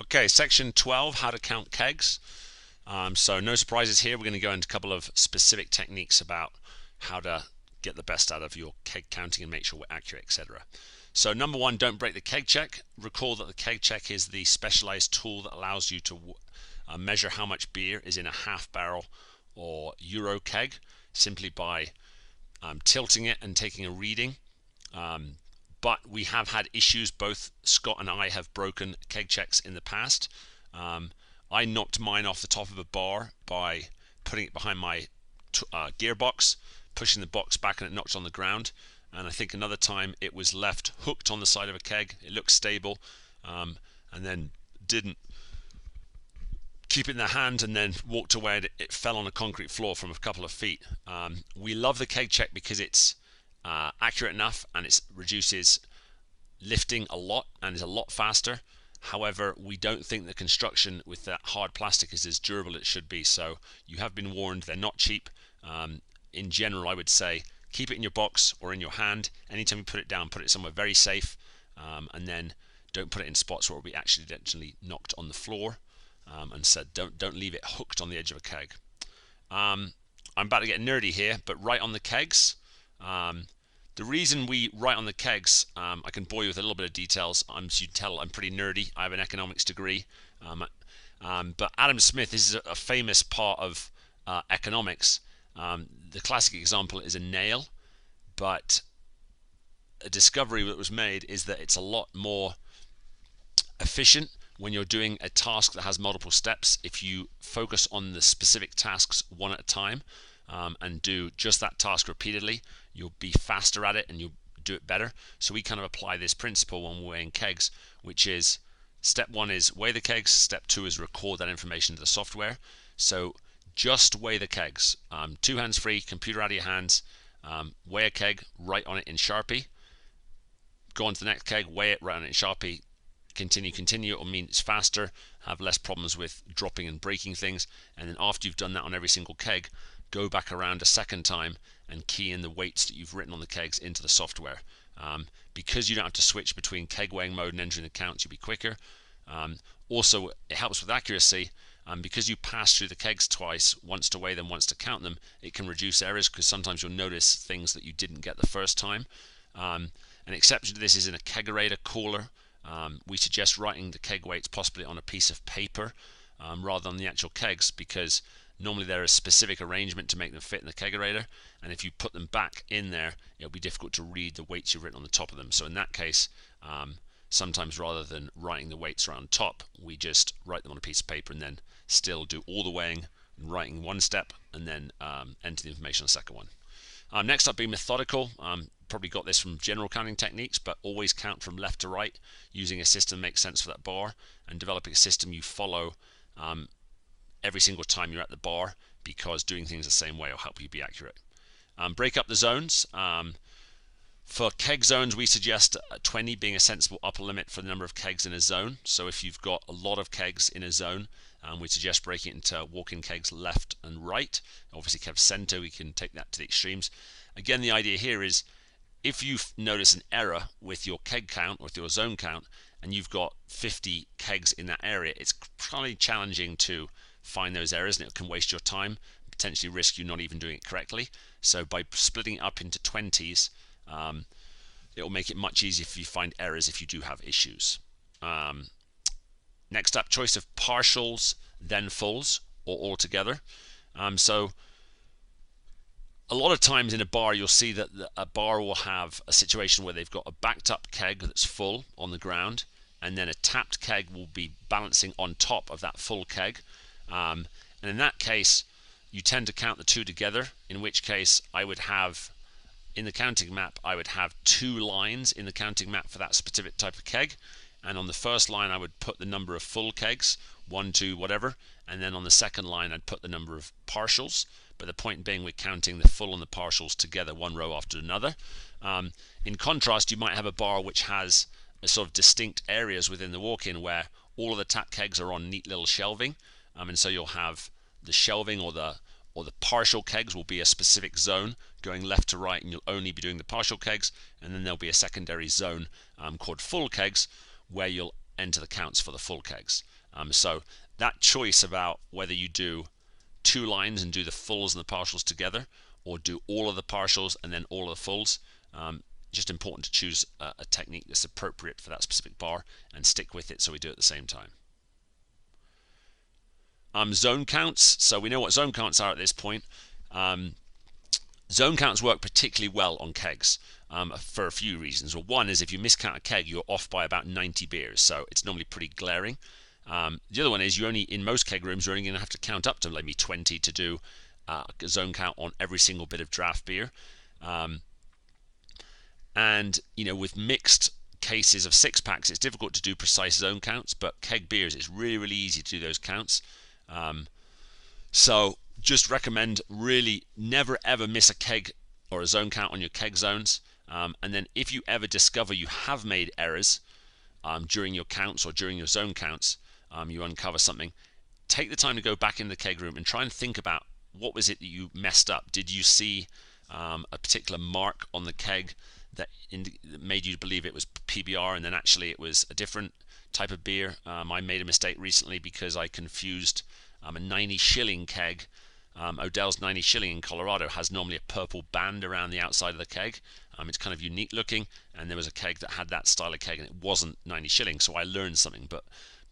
Okay, section 12, how to count kegs. So no surprises here. We're going to go into a couple of specific techniques about how to get the best out of your keg counting and make sure we're accurate, etc. So number one, don't break the keg check. Recall that the keg check is the specialized tool that allows you to measure how much beer is in a half barrel or euro keg simply by tilting it and taking a reading. But we have had issues. Both Scott and I have broken keg checks in the past. I knocked mine off the top of a bar by putting it behind my gearbox, pushing the box back, and it knocked on the ground. And I think another time it was left hooked on the side of a keg. It looked stable, and then didn't keep it in the hand, and then walked away and it fell on a concrete floor from a couple of feet. We love the keg check because it's accurate enough and it reduces lifting a lot and is a lot faster. However, we don't think the construction with that hard plastic is as durable as it should be, so you have been warned. They're not cheap. In general, I would say keep it in your box or in your hand. Anytime you put it down, put it somewhere very safe, and then don't put it in spots where it will be accidentally knocked on the floor. And said don't leave it hooked on the edge of a keg. I'm about to get nerdy here, but write on the kegs. The reason we write on the kegs, I can bore you with a little bit of details. As you can tell, I'm pretty nerdy. I have an economics degree. But Adam Smith, this is a famous part of economics. The classic example is a nail, but a discovery that was made is that it's a lot more efficient when you're doing a task that has multiple steps if you focus on the specific tasks one at a time, and do just that task repeatedly. You'll be faster at it and you'll do it better. So we kind of apply this principle when we're weighing kegs, which is step one is weigh the kegs, step two is record that information to the software. So just weigh the kegs, two hands free, computer out of your hands, weigh a keg, write on it in Sharpie, go on to the next keg, weigh it, write on it in Sharpie, continue. It will mean it's faster, have less problems with dropping and breaking things. And then after you've done that on every single keg, go back around a second time and key in the weights that you've written on the kegs into the software. Because you don't have to switch between keg weighing mode and entering the counts, you'll be quicker. Also, it helps with accuracy. Because you pass through the kegs twice, once to weigh them, once to count them, it can reduce errors because sometimes you'll notice things that you didn't get the first time. An exception to this is in a kegerator cooler. We suggest writing the keg weights possibly on a piece of paper rather than the actual kegs, because normally there is a specific arrangement to make them fit in the kegerator, and if you put them back in there, it'll be difficult to read the weights you've written on the top of them. So in that case, sometimes rather than writing the weights right on top, we just write them on a piece of paper and then still do all the weighing and writing one step, and then enter the information on the second one. Next up, be methodical. Probably got this from general counting techniques, but always count from left to right using a system that makes sense for that bar, and developing a system you follow every single time you're at the bar, because doing things the same way will help you be accurate. Break up the zones. For keg zones, we suggest 20 being a sensible upper limit for the number of kegs in a zone. So if you've got a lot of kegs in a zone, we suggest breaking it into walk-in kegs left and right. Obviously, kev center, we can take that to the extremes. Again, the idea here is if you notice an error with your keg count or with your zone count, and you've got 50 kegs in that area, it's probably challenging to find those errors, and it can waste your time, potentially risk you not even doing it correctly. So by splitting it up into 20s, it will make it much easier if you find errors if you do have issues. Next up, choice of partials, then fulls, or all together. So a lot of times in a bar, you'll see that a bar will have a situation where they've got a backed up keg that's full on the ground, and then a tapped keg will be balancing on top of that full keg. And in that case, you tend to count the two together, in which case I would have, in the counting map, I would have two lines in the counting map for that specific type of keg. And on the first line, I would put the number of full kegs, 1, 2, whatever. And then on the second line, I'd put the number of partials. But the point being, we're counting the full and the partials together, one row after another. In contrast, you might have a bar which has a sort of distinct areas within the walk-in where all of the tap kegs are on neat little shelving. And so you'll have the shelving or the partial kegs will be a specific zone going left to right, and you'll only be doing the partial kegs. And then there'll be a secondary zone called full kegs, where you'll enter the counts for the full kegs. So that choice about whether you do 2 lines and do the fulls and the partials together, or do all of the partials and then all of the fulls, just important to choose a technique that's appropriate for that specific bar and stick with it so we do it at the same time. Zone counts. So we know what zone counts are at this point. Zone counts work particularly well on kegs for a few reasons. Well, one is if you miscount a keg, you're off by about 90 beers, so it's normally pretty glaring. The other one is in most keg rooms, you're only going to have to count up to maybe 20 to do a zone count on every single bit of draft beer. And with mixed cases of 6-packs, it's difficult to do precise zone counts, but keg beers, it's really, really easy to do those counts. So just recommend really never ever miss a keg or a zone count on your keg zones. And then if you ever discover you have made errors during your counts or during your zone counts, you uncover something, take the time to go back in the keg room and try and think about what was it that you messed up. Did you see a particular mark on the keg that made you believe it was PBR and then actually it was a different type of beer? I made a mistake recently because I confused a 90 shilling keg. Odell's 90 shilling in Colorado has normally a purple band around the outside of the keg. It's kind of unique looking, and there was a keg that had that style of keg and it wasn't 90 shilling, so I learned something. But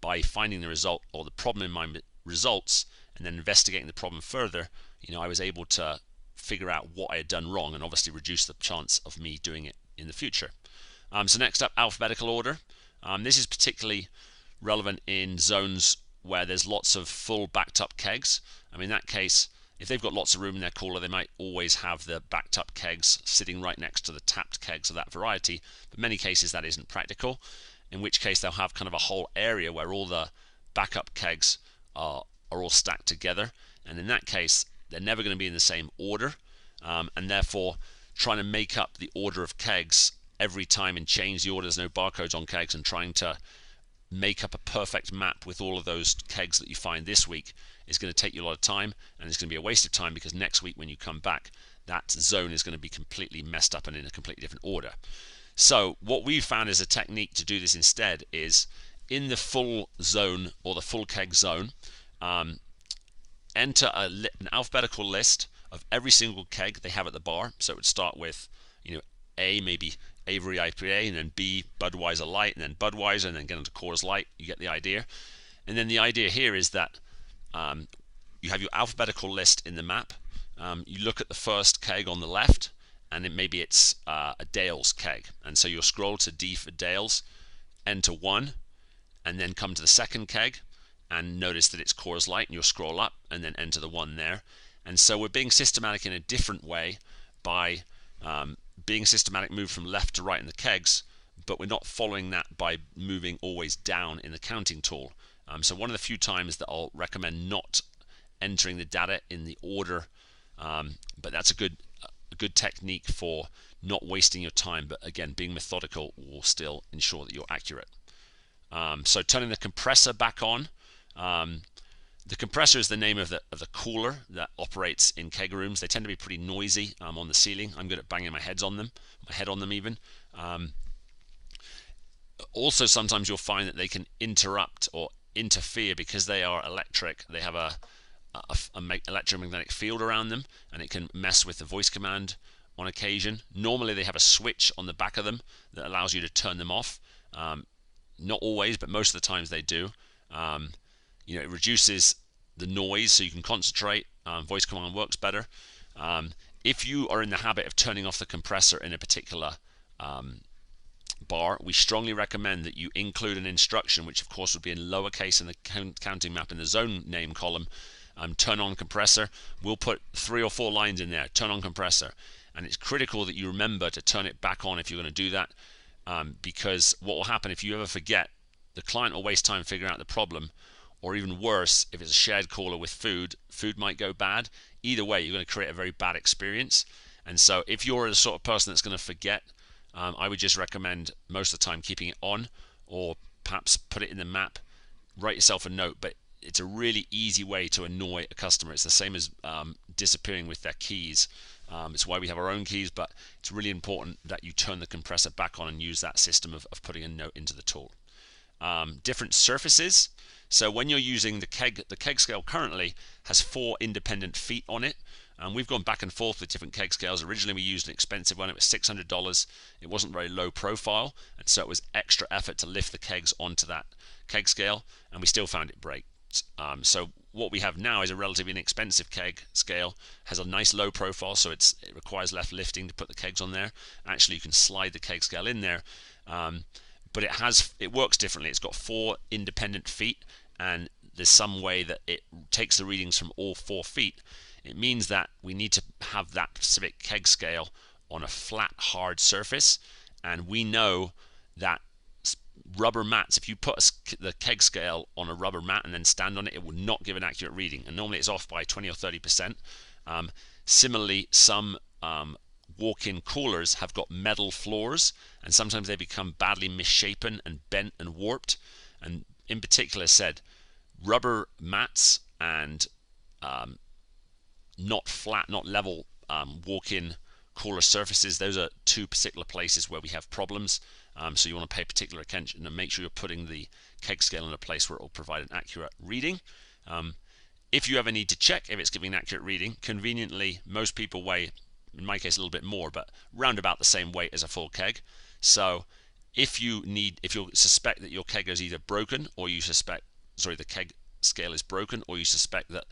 by finding the result or the problem in my results and then investigating the problem further, I was able to figure out what I had done wrong and obviously reduce the chance of me doing it in the future. So next up, alphabetical order. This is particularly relevant in zones where there's lots of full backed up kegs. In that case, if they've got lots of room in their cooler, they might always have the backed up kegs sitting right next to the tapped kegs of that variety. But in many cases that isn't practical, in which case they'll have kind of a whole area where all the backup kegs are all stacked together, and in that case they're never going to be in the same order, and therefore trying to make up the order of kegs every time and change the order, there's no barcodes on kegs, and trying to make up a perfect map with all of those kegs that you find this week is going to take you a lot of time, and it's going to be a waste of time because next week when you come back, that zone is going to be completely messed up and in a completely different order. So what we've found as a technique to do this instead is in the full zone or the full keg zone, enter an alphabetical list of every single keg they have at the bar. So it would start with A, maybe Avery IPA, and then B, Budweiser Light, and then Budweiser, and then get into Coors Light. You get the idea. And then the idea here is that you have your alphabetical list in the map. You look at the first keg on the left, and maybe it's a Dale's keg. And so you'll scroll to D for Dale's, enter 1, and then come to the second keg, and notice that it's Coors Light, and you'll scroll up, and then enter the 1 there. And so we're being systematic in a different way by being systematic, move from left to right in the kegs, but we're not following that by moving always down in the counting tool. So one of the few times that I'll recommend not entering the data in the order, but that's a good technique for not wasting your time, but again, being methodical will still ensure that you're accurate. So turning the compressor back on. The compressor is the name of the cooler that operates in keg rooms. They tend to be pretty noisy on the ceiling. I'm good at banging my head on them even. Also, sometimes you'll find that they can interrupt or interfere because they are electric. They have a electromagnetic field around them, and it can mess with the voice command on occasion. Normally they have a switch on the back of them that allows you to turn them off. Not always, but most of the times they do. It reduces the noise so you can concentrate. Voice command works better. If you are in the habit of turning off the compressor in a particular bar, we strongly recommend that you include an instruction, which of course would be in lowercase in the counting map in the zone name column. Turn on compressor. We'll put 3 or 4 lines in there. Turn on compressor. And it's critical that you remember to turn it back on if you're going to do that, because what will happen if you ever forget, the client will waste time figuring out the problem. Or even worse, if it's a shared cooler with food might go bad. Either way, you're going to create a very bad experience. And so if you're the sort of person that's going to forget, I would just recommend most of the time keeping it on, or perhaps put it in the map, write yourself a note. But it's a really easy way to annoy a customer. It's the same as disappearing with their keys. It's why we have our own keys, but it's really important that you turn the compressor back on and use that system of putting a note into the tool. different surfaces. So when you're using the keg scale currently has 4 independent feet on it. We've gone back and forth with different keg scales. Originally we used an expensive one. It was $600. It wasn't very low profile, and so it was extra effort to lift the kegs onto that keg scale, and we still found it break. So what we have now is a relatively inexpensive keg scale. Has a nice low profile, so it requires less lifting to put the kegs on there. Actually, you can slide the keg scale in there, but it works differently. It's got 4 independent feet, and there's some way that it takes the readings from all 4 feet. It means that we need to have that specific keg scale on a flat, hard surface, and we know that rubber mats, if you put the keg scale on a rubber mat and then stand on it, it will not give an accurate reading, and normally it's off by 20 or 30%. Similarly, some walk-in coolers have got metal floors, and sometimes they become badly misshapen and bent and warped. And in particular said, rubber mats and not flat, not level walk-in cooler surfaces, those are 2 particular places where we have problems. So you want to pay particular attention and make sure you're putting the keg scale in a place where it will provide an accurate reading. If you ever need to check if it's giving an accurate reading, conveniently most people weigh, in my case a little bit more, but round about the same weight as a full keg. So if you suspect that your keg is either broken, or the keg scale is broken, or you suspect that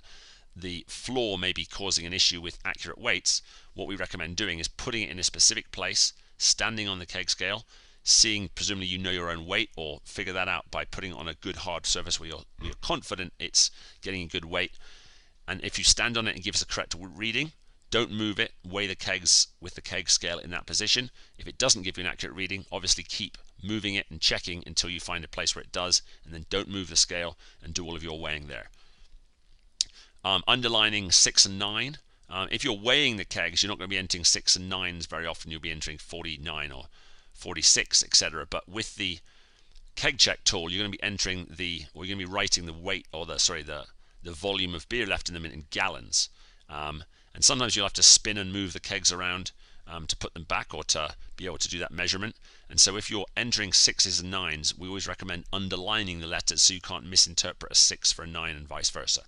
the floor may be causing an issue with accurate weights, what we recommend doing is putting it in a specific place, standing on the keg scale, seeing, presumably you know your own weight, or figure that out by putting it on a good hard surface where you're confident it's getting a good weight. And if you stand on it and gives the correct reading, don't move it, weigh the kegs with the keg scale in that position. If it doesn't give you an accurate reading, obviously keep moving it and checking until you find a place where it does, and then don't move the scale and do all of your weighing there. Underlining 6 and 9. If you're weighing the kegs, you're not going to be entering 6 and 9s very often. You'll be entering 49 or 46, etc. But with the keg check tool, you're going to be entering you're going to be writing the weight, or the volume of beer left in them in gallons. And sometimes you'll have to spin and move the kegs around to put them back, or to be able to do that measurement. And so if you're entering 6s and 9s, we always recommend underlining the letters so you can't misinterpret a 6 for a 9 and vice versa.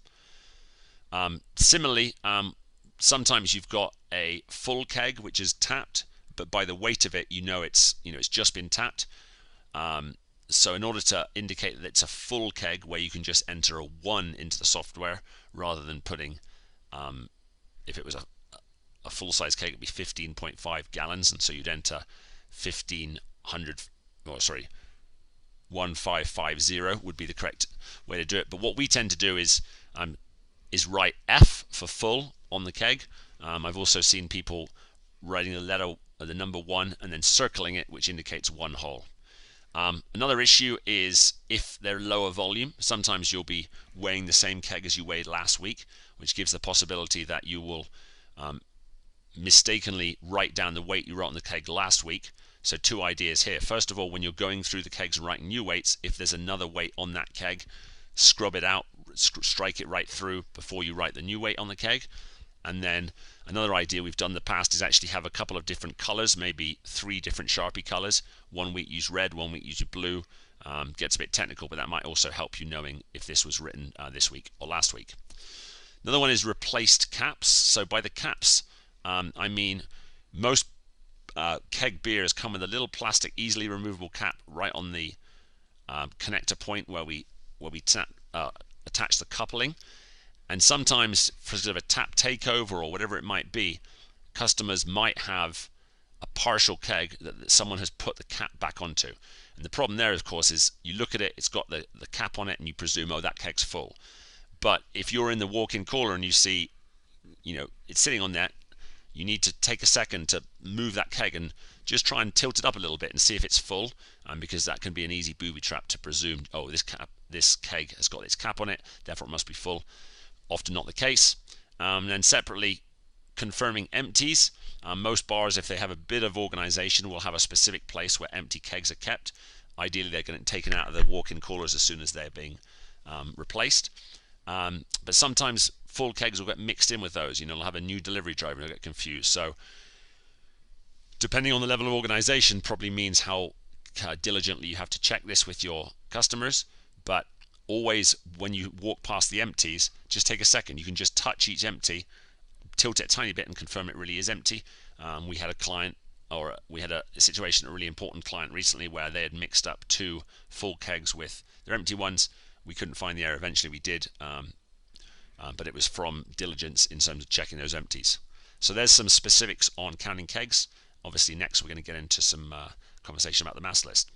Similarly, sometimes you've got a full keg which is tapped, but by the weight of it, it's just been tapped. So in order to indicate that it's a full keg, where you can just enter a 1 into the software rather than putting, if it was a full-size keg, it'd be 15.5 gallons, and so you'd enter 1550 would be the correct way to do it. But what we tend to do is write F for full on the keg. I've also seen people writing the number 1 and then circling it, which indicates 1 hole. Another issue is if they're lower volume. Sometimes you'll be weighing the same keg as you weighed last week, which gives the possibility that you will mistakenly write down the weight you wrote on the keg last week. So 2 ideas here. First of all, when you're going through the kegs and writing new weights, if there's another weight on that keg, scrub it out, strike it right through before you write the new weight on the keg. And then another idea we've done in the past is actually have a couple of different colors, maybe 3 different Sharpie colors. 1 week use red, 1 week use blue. Gets a bit technical, but that might also help you knowing if this was written this week or last week. Another one is replaced caps. So by the caps, I mean most keg beers come with a little plastic, easily removable cap right on the connector point where we attach the coupling. And sometimes for sort of a tap takeover or whatever it might be, customers might have a partial keg that someone has put the cap back onto. And the problem there, of course, is you look at it, it's got the cap on it, and you presume, oh, that keg's full. But if you're in the walk-in cooler and you see, it's sitting on that, you need to take a second to move that keg and just try and tilt it up a little bit and see if it's full, because that can be an easy booby trap to presume, oh, this keg has got its cap on it, therefore it must be full. Often not the case. Then separately, confirming empties. Most bars, if they have a bit of organization, will have a specific place where empty kegs are kept. Ideally, they're getting taken out of the walk-in coolers as soon as they're being replaced. But sometimes full kegs will get mixed in with those. They'll have a new delivery driver and they'll get confused. So depending on the level of organization, probably means how diligently you have to check this with your customers, but always when you walk past the empties, just take a second. You can just touch each empty, tilt it a tiny bit and confirm it really is empty. We had a situation, a really important client recently, where they had mixed up 2 full kegs with their empty ones. We couldn't find the error. Eventually we did, but it was from diligence in terms of checking those empties. So there's some specifics on counting kegs. Obviously next we're going to get into some conversation about the mass list.